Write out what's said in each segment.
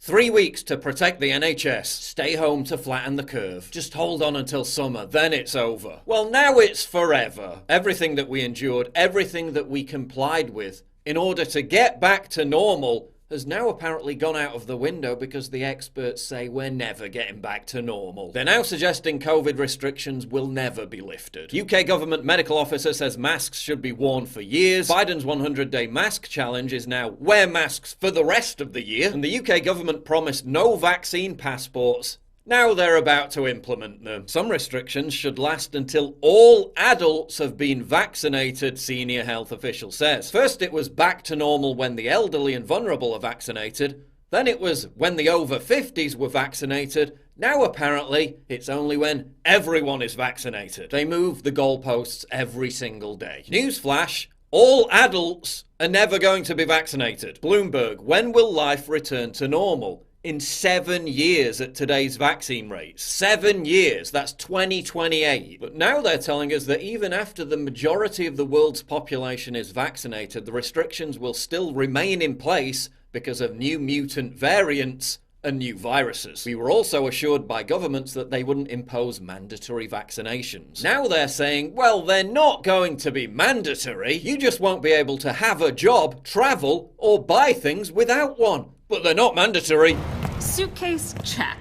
3 weeks to protect the NHS. Stay home to flatten the curve. Just hold on until summer, then it's over. Well, now it's forever. Everything that we endured, everything that we complied with in order to get back to normal has now apparently gone out of the window because the experts say we're never getting back to normal. They're now suggesting COVID restrictions will never be lifted. UK government medical officer says masks should be worn for years. Biden's 100-day mask challenge is now wear masks for the rest of the year. And the UK government promised no vaccine passports. Now they're about to implement them. Some restrictions should last until all adults have been vaccinated, senior health official says. First it was back to normal when the elderly and vulnerable are vaccinated. Then it was when the over 50s were vaccinated. Now apparently it's only when everyone is vaccinated. They move the goalposts every single day. Newsflash, all adults are never going to be vaccinated. Bloomberg, when will life return to normal? In 7 years at today's vaccine rates. 7 years, that's 2028. But now they're telling us that even after the majority of the world's population is vaccinated, the restrictions will still remain in place because of new mutant variants and new viruses. We were also assured by governments that they wouldn't impose mandatory vaccinations. Now they're saying, well, they're not going to be mandatory. You just won't be able to have a job, travel, or buy things without one. But they're not mandatory. Suitcase, check.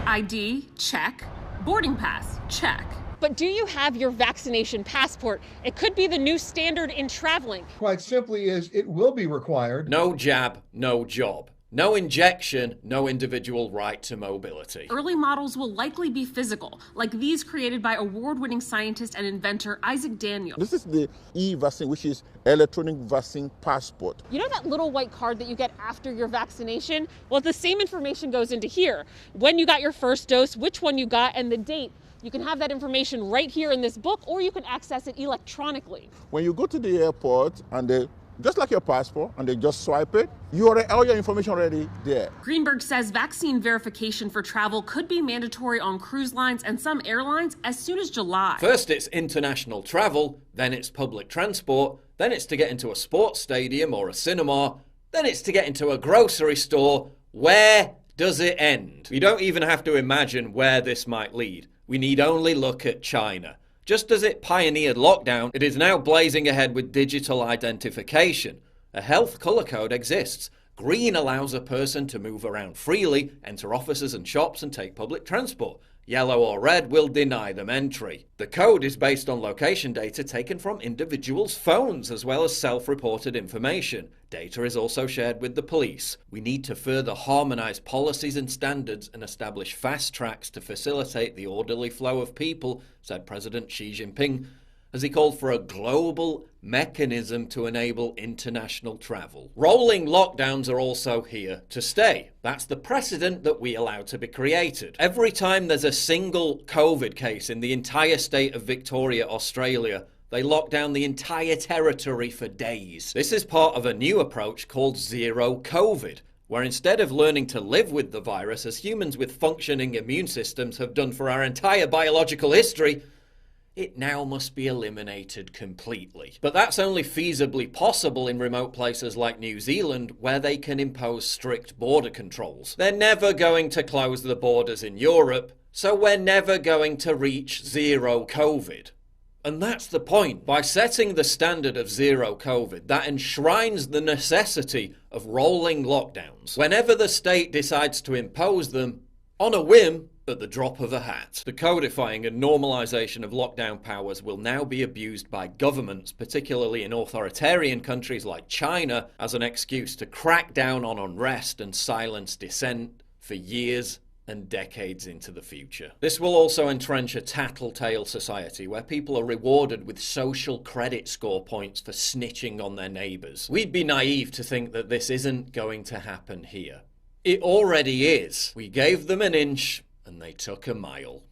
ID, check. Boarding pass, check. But do you have your vaccination passport? It could be the new standard in traveling. Quite simply is it will be required. No jab, no job. No injection, no individual right to mobility. Early models will likely be physical, like these created by award-winning scientist and inventor Isaac Daniels. This is the e-vaccine, which is electronic vaccine passport. You know that little white card that you get after your vaccination? Well, the same information goes into here. When you got your first dose, which one you got, and the date. You can have that information right here in this book, or you can access it electronically. When you go to the airport and just like your passport, and they just swipe it, all your information already there. Greenberg says vaccine verification for travel could be mandatory on cruise lines and some airlines as soon as July. First it's international travel, then it's public transport, then it's to get into a sports stadium or a cinema, then it's to get into a grocery store. Where does it end? We don't even have to imagine where this might lead. We need only look at China. Just as it pioneered lockdown, it is now blazing ahead with digital identification. A health colour code exists. Green allows a person to move around freely, enter offices and shops and take public transport. Yellow or red will deny them entry. The code is based on location data taken from individuals' phones as well as self-reported information. Data is also shared with the police. We need to further harmonise policies and standards and establish fast tracks to facilitate the orderly flow of people, said President Xi Jinping, as he called for a global mechanism to enable international travel. Rolling lockdowns are also here to stay. That's the precedent that we allow to be created. Every time there's a single COVID case in the entire state of Victoria, Australia, they lock down the entire territory for days. This is part of a new approach called Zero COVID, where instead of learning to live with the virus as humans with functioning immune systems have done for our entire biological history, it now must be eliminated completely. But that's only feasibly possible in remote places like New Zealand, where they can impose strict border controls. They're never going to close the borders in Europe, so we're never going to reach zero COVID. And that's the point. By setting the standard of zero COVID, that enshrines the necessity of rolling lockdowns. Whenever the state decides to impose them, on a whim, at the drop of a hat. The codifying and normalisation of lockdown powers will now be abused by governments, particularly in authoritarian countries like China, as an excuse to crack down on unrest and silence dissent for years and decades into the future. This will also entrench a tattletale society where people are rewarded with social credit score points for snitching on their neighbours. We'd be naive to think that this isn't going to happen here. It already is. We gave them an inch and they took a mile.